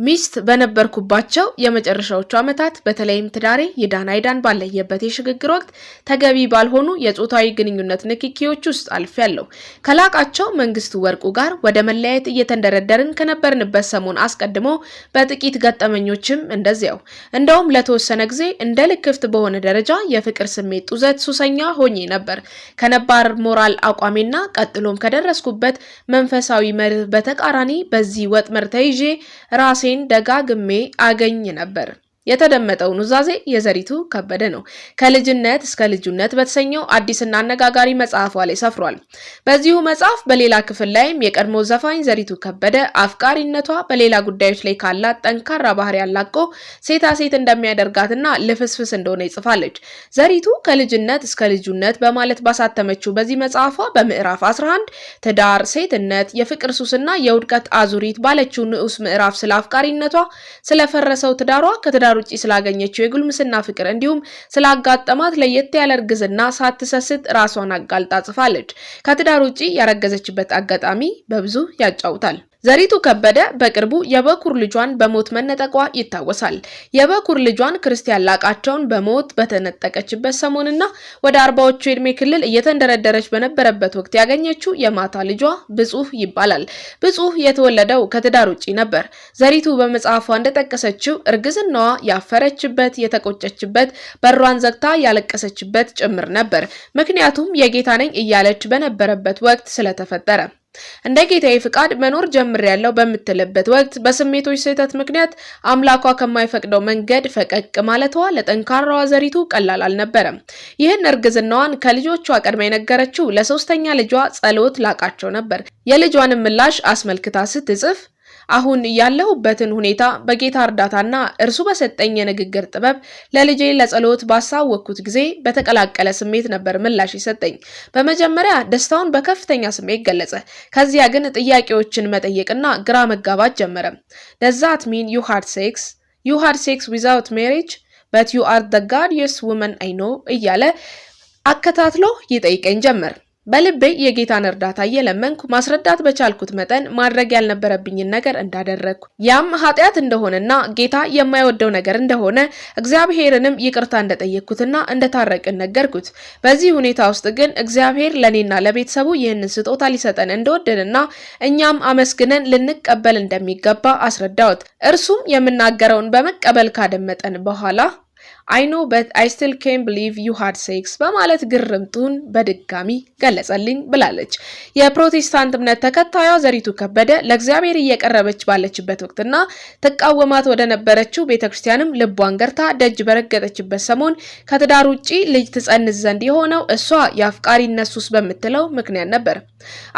ሚስት በነበርኩባቸው የመጨረሻዎቹ ዓመታት በተለይም ትዳሬ ይዳን አይዳን ባለየበት የሽግግር ወቅት ተገቢ ባልሆኑ የጾታዊ ግንኙነት ንክኪዎች ውስጥ አልፌያለሁ። ከላቃቸው መንግስቱ ወርቁ ጋር ወደ መለያየት እየተንደረደርን ከነበርንበት ሰሞን አስቀድሞ በጥቂት ገጠመኞችም እንደዚያው። እንደውም ለተወሰነ ጊዜ እንደ ልክፍት በሆነ ደረጃ የፍቅር ስሜት ጡዘት ሱሰኛ ሆኜ ነበር። ከነባር ሞራል አቋሜና ቀጥሎም ከደረስኩበት መንፈሳዊ መርህ በተቃራኒ በዚህ ወጥመድ ተይዤ ራሴን ደጋግሜ አገኝ ነበር። የተደመጠው ኑዛዜ የዘሪቱ ከበደ ነው። ከልጅነት እስከ ልጁነት በተሰኘው አዲስና አነጋጋሪ መጽሐፏ ላይ ሰፍሯል። በዚሁ መጽሐፍ በሌላ ክፍል ላይም የቀድሞ ዘፋኝ ዘሪቱ ከበደ አፍቃሪነቷ በሌላ ጉዳዮች ላይ ካላት ጠንካራ ባህሪ ያላቆ ሴታ ሴት እንደሚያደርጋትና ልፍስፍስ እንደሆነ ይጽፋለች። ዘሪቱ ከልጅነት እስከ ልጁነት በማለት ባሳተመችው በዚህ መጽሐፏ በምዕራፍ 11 ትዳር፣ ሴትነት፣ የፍቅር ሱስና የውድቀት አዙሪት ባለችው ንዑስ ምዕራፍ ስለ አፍቃሪነቷ፣ ስለፈረሰው ትዳሯ፣ ከትዳር ውጪ ስላገኘችው የጉልምስና ፍቅር እንዲሁም ስላጋጠማት ለየት ያለ እርግዝና ሳትሰስት ራሷን አጋልጣ ጽፋለች። ከትዳር ውጪ ያረገዘችበት አጋጣሚ በብዙ ያጫውታል። ዘሪቱ ከበደ በቅርቡ የበኩር ልጇን በሞት መነጠቋ ይታወሳል። የበኩር ልጇን ክርስቲያን ላቃቸውን በሞት በተነጠቀችበት ሰሞንና ወደ 40ዎቹ የዕድሜ ክልል እየተንደረደረች በነበረበት ወቅት ያገኘችው የማታ ልጇ ብጹህ ይባላል። ብጹህ የተወለደው ከትዳር ውጪ ነበር። ዘሪቱ በመጽሐፏ እንደጠቀሰችው እርግዝናዋ ያፈረችበት፣ የተቆጨችበት፣ በሯን ዘግታ ያለቀሰችበት ጭምር ነበር። ምክንያቱም የጌታ ነኝ እያለች በነበረበት ወቅት ስለተፈጠረ። እንደ ጌታዬ ፍቃድ መኖር ጀምሬያለሁ በምትልበት ወቅት በስሜቶች ስህተት ምክንያት አምላኳ ከማይፈቅደው መንገድ ፈቀቅ ማለቷ ለጠንካራዋ ዘሪቱ ቀላል አልነበረም። ይህን እርግዝናዋን ከልጆቿ ቀድማ የነገረችው ለሶስተኛ ልጇ ጸሎት ላቃቸው ነበር። የልጇንም ምላሽ አስመልክታ ስትጽፍ አሁን ያለሁበትን ሁኔታ በጌታ እርዳታና እርሱ በሰጠኝ የንግግር ጥበብ ለልጄ ለጸሎት ባሳወቅኩት ጊዜ በተቀላቀለ ስሜት ነበር ምላሽ ይሰጠኝ። በመጀመሪያ ደስታውን በከፍተኛ ስሜት ገለጸ። ከዚያ ግን ጥያቄዎችን መጠየቅና ግራ መጋባት ጀመረ። Does that mean you had sex without marriage but you are the godliest woman I know እያለ አከታትሎ ይጠይቀኝ ጀመር። በልቤ የጌታን እርዳታ እየለመንኩ ማስረዳት በቻልኩት መጠን ማድረግ ያልነበረብኝን ነገር እንዳደረግኩ፣ ያም ኃጢአት እንደሆነና ጌታ የማይወደው ነገር እንደሆነ እግዚአብሔርንም ይቅርታ እንደጠየቅኩትና እንደታረቅን ነገርኩት። በዚህ ሁኔታ ውስጥ ግን እግዚአብሔር ለኔና ለቤተሰቡ ይህንን ስጦታ ሊሰጠን እንደወደደና እኛም አመስግነን ልንቀበል እንደሚገባ አስረዳሁት። እርሱም የምናገረውን በመቀበል ካደመጠን በኋላ I know but I still can't believe you had sex በማለት ግርምቱን በድጋሚ ገለጸልኝ ብላለች። የፕሮቴስታንት እምነት ተከታዩ ዘሪቱ ከበደ ለእግዚአብሔር እየቀረበች ባለችበት ወቅትና ተቃወማት ወደ ነበረችው ቤተክርስቲያንም ልቧን ገርታ ደጅ በረገጠችበት ሰሞን ከትዳር ውጪ ልጅ ትጸንስ ዘንድ የሆነው እሷ የአፍቃሪነት ሱስ በምትለው ምክንያት ነበር።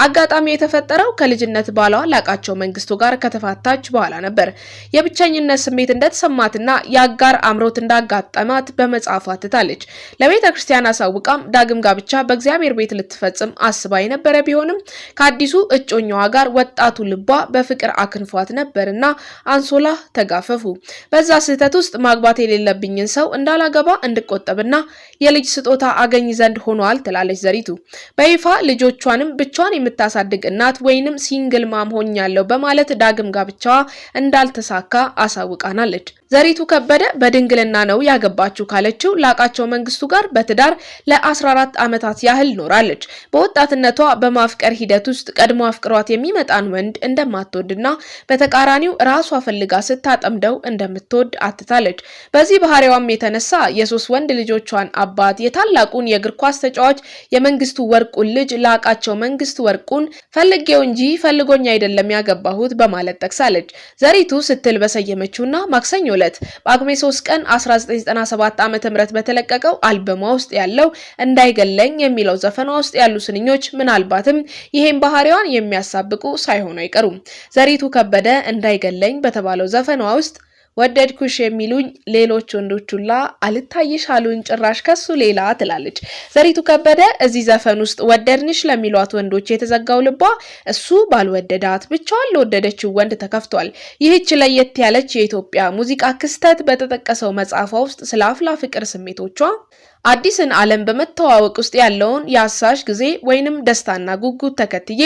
አጋጣሚ የተፈጠረው ከልጅነት ባሏ ላቃቸው መንግስቱ ጋር ከተፋታች በኋላ ነበር። የብቸኝነት ስሜት እንደተሰማትና የአጋር አምሮት እንዳጋጠማት በመጽሐፏ ትታለች። ለቤተ ክርስቲያን አሳውቃም ዳግም ጋብቻ በእግዚአብሔር ቤት ልትፈጽም አስባ የነበረ ቢሆንም ከአዲሱ እጮኛዋ ጋር ወጣቱ ልቧ በፍቅር አክንፏት ነበርና አንሶላ ተጋፈፉ። በዛ ስህተት ውስጥ ማግባት የሌለብኝን ሰው እንዳላገባ እንድቆጠብና የልጅ ስጦታ አገኝ ዘንድ ሆኗል ትላለች ዘሪቱ። በይፋ ልጆቿንም ብቻዋን የምታሳድግ እናት ወይንም ሲንግል ማም ሆኛለሁ በማለት ዳግም ጋብቻዋ እንዳልተሳካ አሳውቃናለች። ዘሪቱ ከበደ በድንግልና ነው ያገባችው ካለችው ላቃቸው መንግስቱ ጋር በትዳር ለ14 ዓመታት ያህል ኖራለች። በወጣትነቷ በማፍቀር ሂደት ውስጥ ቀድሞ አፍቅሯት የሚመጣን ወንድ እንደማትወድና በተቃራኒው ራሷ ፈልጋ ስታጠምደው እንደምትወድ አትታለች። በዚህ ባህሪዋም የተነሳ የሶስት ወንድ ልጆቿን አባት የታላቁን የእግር ኳስ ተጫዋች የመንግስቱ ወርቁን ልጅ ላቃቸው መንግስቱ ወርቁን ፈልጌው እንጂ ፈልጎኝ አይደለም ያገባሁት በማለት ጠቅሳለች። ዘሪቱ ስትል በሰየመችውና ማክሰኞ ዕለት በጳጉሜ 3 ቀን 1997 ዓ.ም በተለቀቀው አልበሟ ውስጥ ያለው እንዳይገለኝ የሚለው ዘፈኗ ውስጥ ያሉ ስንኞች ምናልባትም ይሄን ባህሪዋን የሚያሳብቁ ሳይሆኑ አይቀሩም። ዘሪቱ ከበደ እንዳይገለኝ በተባለው ዘፈኗ ውስጥ ወደድኩሽ የሚሉኝ ሌሎች ወንዶች ሁላ አልታይሽ አሉኝ ጭራሽ ከሱ ሌላ ትላለች። ዘሪቱ ከበደ እዚህ ዘፈን ውስጥ ወደድንሽ ለሚሏት ወንዶች የተዘጋው ልቧ እሱ ባልወደዳት ብቻዋን ለወደደችው ወንድ ተከፍቷል። ይህች ለየት ያለች የኢትዮጵያ ሙዚቃ ክስተት በተጠቀሰው መጽሐፏ ውስጥ ስለ አፍላ ፍቅር ስሜቶቿ አዲስን ዓለም በመተዋወቅ ውስጥ ያለውን ያሳሽ ጊዜ ወይንም ደስታና ጉጉት ተከትዬ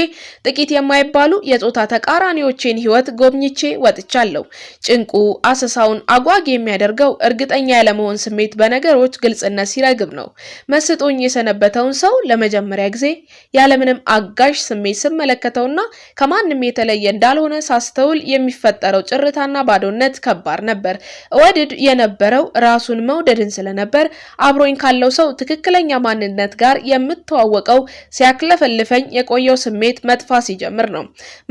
ጥቂት የማይባሉ የጾታ ተቃራኒዎችን ህይወት ጎብኝቼ ወጥቻለሁ። ጭንቁ አሰሳውን አጓጊ የሚያደርገው እርግጠኛ ያለመሆን ስሜት በነገሮች ግልጽነት ሲረግብ ነው። መስጦኝ የሰነበተውን ሰው ለመጀመሪያ ጊዜ ያለምንም አጋዥ ስሜት ስመለከተውና ከማንም የተለየ እንዳልሆነ ሳስተውል የሚፈጠረው ጭርታና ባዶነት ከባድ ነበር። ወድድ የነበረው ራሱን መውደድን ስለነበር አብሮኝ ካለው ሰው ትክክለኛ ማንነት ጋር የምተዋወቀው ሲያክለፈልፈኝ የቆየው ስሜት መጥፋት ሲጀምር ነው።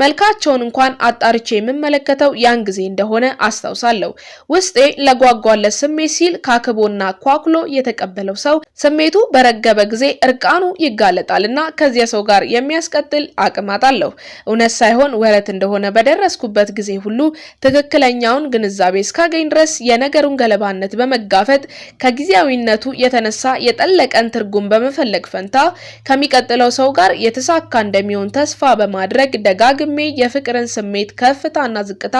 መልካቸውን እንኳን አጣርቼ የምመለከተው ያን ጊዜ እንደሆነ አስታውሳለሁ። ውስጤ ለጓጓለት ስሜት ሲል ካክቦና ኳኩሎ የተቀበለው ሰው ስሜቱ በረገበ ጊዜ እርቃኑ ይጋለጣልና ከዚያ ሰው ጋር የሚያስቀጥል አቅም አጣለሁ። እውነት ሳይሆን ወረት እንደሆነ በደረስኩበት ጊዜ ሁሉ ትክክለኛውን ግንዛቤ እስካገኝ ድረስ የነገሩን ገለባነት በመጋፈጥ ከጊዜያዊነቱ የተነሳ የጠለቀን ትርጉም በመፈለግ ፈንታ ከሚቀጥለው ሰው ጋር የተሳካ እንደሚሆን ተስፋ በማድረግ ደጋግሜ የፍቅርን ስሜት ከፍታና ዝቅታ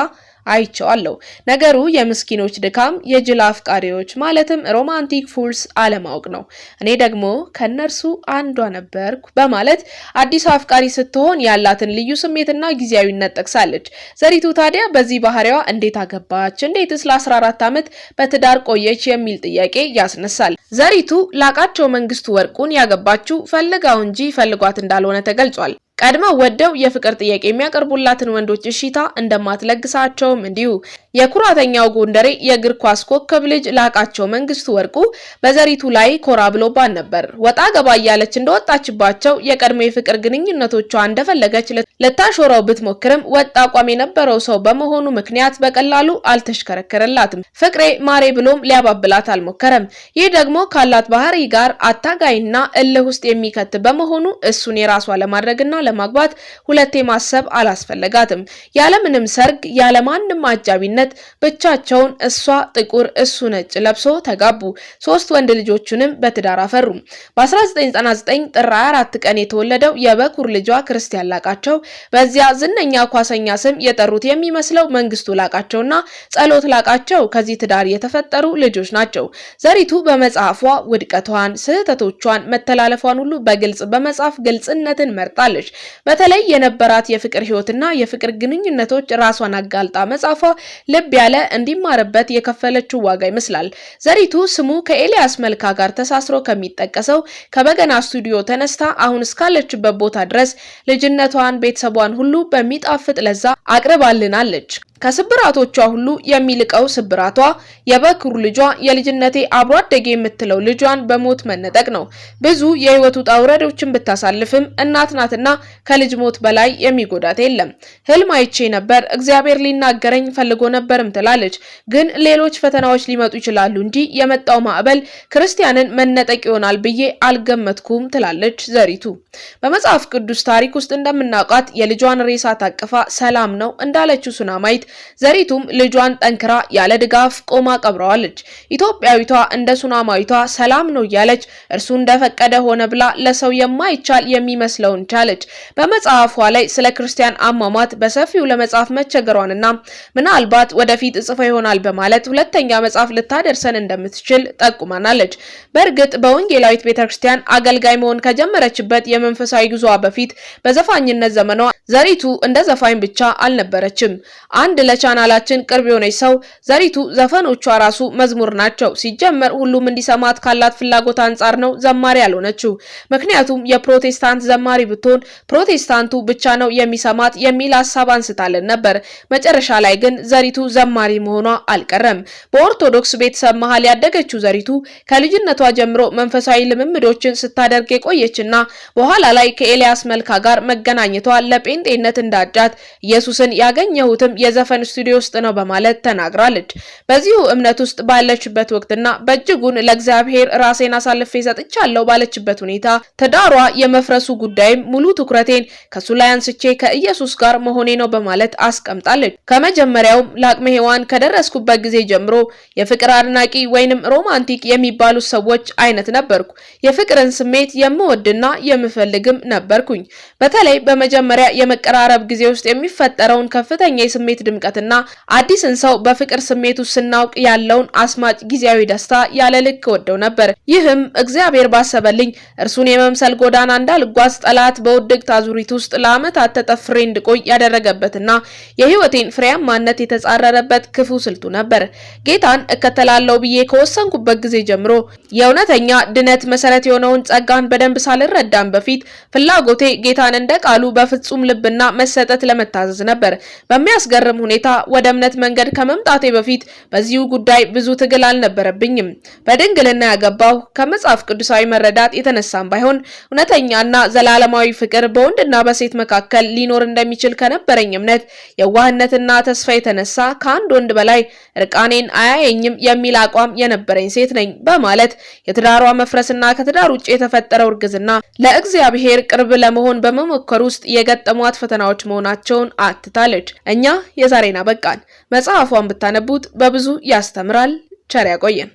አይቼዋለሁ። ነገሩ የምስኪኖች ድካም፣ የጅል አፍቃሪዎች ማለትም ሮማንቲክ ፉልስ አለማወቅ ነው። እኔ ደግሞ ከነርሱ አንዷ ነበርኩ በማለት አዲስ አፍቃሪ ስትሆን ያላትን ልዩ ስሜትና ጊዜያዊነት ጠቅሳለች። ዘሪቱ ታዲያ በዚህ ባህሪዋ እንዴት አገባች፣ እንዴትስ ለ14 ዓመት በትዳር ቆየች የሚል ጥያቄ ያስነሳል። ዘሪቱ ላቃቸው መንግስቱ ወርቁን ያገባችው ፈልጋው እንጂ ፈልጓት እንዳልሆነ ተገልጿል። ቀድመው ወደው የፍቅር ጥያቄ የሚያቀርቡላትን ወንዶች እሺታ እንደማትለግሳቸውም እንዲሁ። የኩራተኛው ጎንደሬ የእግር ኳስ ኮከብ ልጅ ላቃቸው መንግስቱ ወርቁ በዘሪቱ ላይ ኮራ ብሎባን ነበር። ወጣ ገባ እያለች እንደወጣችባቸው የቀድሞ የፍቅር ግንኙነቶቿ እንደፈለገች ልታሾረው ብትሞክርም ወጥ አቋም የነበረው ሰው በመሆኑ ምክንያት በቀላሉ አልተሽከረከረላትም። ፍቅሬ ማሬ ብሎም ሊያባብላት አልሞከረም። ይህ ደግሞ ካላት ባህሪ ጋር አታጋይና እልህ ውስጥ የሚከት በመሆኑ እሱን የራሷ ለማድረግና ለማግባት ሁለቴ ማሰብ አላስፈለጋትም። ያለምንም ሰርግ ያለማንም አጃቢነት ብቻቸውን እሷ ጥቁር እሱ ነጭ ለብሶ ተጋቡ። 3 ወንድ ልጆችንም በትዳር አፈሩ። በ1999 ጥር 24 ቀን የተወለደው የበኩር ልጇ ክርስቲያን ላቃቸው በዚያ ዝነኛ ኳሰኛ ስም የጠሩት የሚመስለው መንግስቱ ላቃቸውና ጸሎት ላቃቸው ከዚህ ትዳር የተፈጠሩ ልጆች ናቸው። ዘሪቱ በመጽሐፏ ውድቀቷን፣ ስህተቶቿን፣ መተላለፏን ሁሉ በግልጽ በመጻፍ ግልጽነትን መርጣለች። በተለይ የነበራት የፍቅር ህይወትና የፍቅር ግንኙነቶች ራሷን አጋልጣ መጻፏ ልብ ያለ እንዲማርበት የከፈለችው ዋጋ ይመስላል። ዘሪቱ ስሙ ከኤልያስ መልካ ጋር ተሳስሮ ከሚጠቀሰው ከበገና ስቱዲዮ ተነስታ አሁን እስካለችበት ቦታ ድረስ ልጅነቷን፣ ቤተሰቧን ሁሉ በሚጣፍጥ ለዛ አቅርባልናለች። ከስብራቶቿ ሁሉ የሚልቀው ስብራቷ የበኩር ልጇ የልጅነቴ አብሮ አደጌ የምትለው ልጇን በሞት መነጠቅ ነው። ብዙ የህይወቱ ጣውረዶችን ብታሳልፍም እናት ናትና ከልጅ ሞት በላይ የሚጎዳት የለም። ህልም አይቼ ነበር፣ እግዚአብሔር ሊናገረኝ ፈልጎ ነበርም ትላለች። ግን ሌሎች ፈተናዎች ሊመጡ ይችላሉ እንጂ የመጣው ማዕበል ክርስቲያንን መነጠቅ ይሆናል ብዬ አልገመትኩም ትላለች ዘሪቱ። በመጽሐፍ ቅዱስ ታሪክ ውስጥ እንደምናውቃት የልጇን ሬሳ ታቅፋ ሰላም ነው እንዳለችው ሱናማይት ዘሪቱም ልጇን ጠንክራ ያለ ድጋፍ ቆማ ቀብረዋለች። ኢትዮጵያዊቷ እንደ ሱናማይቷ ሰላም ነው እያለች እርሱ እንደፈቀደ ሆነ ብላ ለሰው የማይቻል የሚመስለውን ቻለች። በመጽሐፏ ላይ ስለ ክርስቲያን አሟሟት በሰፊው ለመጻፍ መቸገሯንና ምናልባት ወደፊት ጽፎ ይሆናል በማለት ሁለተኛ መጽሐፍ ልታደርሰን እንደምትችል ጠቁማናለች። በእርግጥ በወንጌላዊት ቤተክርስቲያን አገልጋይ መሆን ከጀመረችበት የመንፈሳዊ ጉዞዋ በፊት በዘፋኝነት ዘመኗ ዘሪቱ እንደ ዘፋኝ ብቻ አልነበረችም። አንድ ለቻናላችን ቅርብ የሆነች ሰው ዘሪቱ ዘፈኖቿ ራሱ መዝሙር ናቸው፣ ሲጀመር ሁሉም እንዲሰማት ካላት ፍላጎት አንጻር ነው ዘማሪ ያልሆነችው። ምክንያቱም የፕሮቴስታንት ዘማሪ ብትሆን ፕሮቴስታንቱ ብቻ ነው የሚሰማት የሚል ሐሳብ አንስታለን ነበር። መጨረሻ ላይ ግን ዘሪቱ ዘማሪ መሆኗ አልቀረም። በኦርቶዶክስ ቤተሰብ መሃል ያደገችው ዘሪቱ ከልጅነቷ ጀምሮ መንፈሳዊ ልምምዶችን ስታደርግ የቆየችና በኋላ ላይ ከኤልያስ መልካ ጋር መገናኘቷ ለጴንጤነት እንዳጃት ኢየሱስን ያገኘሁትም የዘፈን ስቱዲዮ ውስጥ ነው በማለት ተናግራለች። በዚሁ እምነት ውስጥ ባለችበት ወቅትና በእጅጉን ለእግዚአብሔር ራሴን አሳልፌ ሰጥቻለሁ ባለችበት ሁኔታ ትዳሯ የመፍረሱ ጉዳይም ሙሉ ትኩረቴን ከሱ ላይ አንስቼ ከኢየሱስ ጋር መሆኔ ነው በማለት አስቀምጣለች። ከመጀመሪያውም ለአቅመ ሔዋን ከደረስኩበት ጊዜ ጀምሮ የፍቅር አድናቂ ወይንም ሮማንቲክ የሚባሉ ሰዎች አይነት ነበርኩ። የፍቅርን ስሜት የምወድና የምፈልግም ነበርኩኝ። በተለይ በመጀመሪያ የመቀራረብ ጊዜ ውስጥ የሚፈጠረውን ከፍተኛ የስሜት ድምቀትና አዲስን ሰው በፍቅር ስሜት ውስጥ ስናውቅ ያለውን አስማጭ ጊዜያዊ ደስታ ያለ ልክ ወደው ነበር። ይህም እግዚአብሔር ባሰበልኝ እርሱን የመምሰል ጎዳና እንዳልጓዝ ጠላት በውድቅት አዙሪት ውስጥ ለዓመታት ተጠፍሬ እንድቆይ ያደረገበትና የህይወቴን ፍሬያማነት የተጻረረበት ክፉ ስልቱ ነበር። ጌታን እከተላለሁ ብዬ ከወሰንኩበት ጊዜ ጀምሮ የእውነተኛ ድነት መሰረት የሆነውን ጸጋን በደንብ ሳልረዳም በፊት ፍላጎቴ ጌታን እንደ ቃሉ በፍጹም ልብና መሰጠት ለመታዘዝ ነበር። በሚያስገርም ሁኔታ ወደ እምነት መንገድ ከመምጣቴ በፊት በዚሁ ጉዳይ ብዙ ትግል አልነበረብኝም። በድንግልና ያገባው ከመጽሐፍ ቅዱሳዊ መረዳት የተነሳም ባይሆን እውነተኛና ዘላለማዊ ፍቅር በወንድና በሴት መካከል ሊኖር እንደሚችል ከነበረኝ እምነት የዋህነትና ተስፋ የተነሳ ከአንድ ወንድ በላይ እርቃኔን አያየኝም የሚል አቋም የነበረኝ ሴት ነኝ በማለት የትዳሯ መፍረስና ከትዳር ውጭ የተፈጠረው እርግዝና ለእግዚአብሔር ቅርብ ለመሆን በመሞከር ውስጥ የገጠሟት ፈተናዎች መሆናቸውን አትታለች። እኛ የዛሬን አበቃን። መጽሐፏን ብታነቡት በብዙ ያስተምራል። ቸር ያቆየን።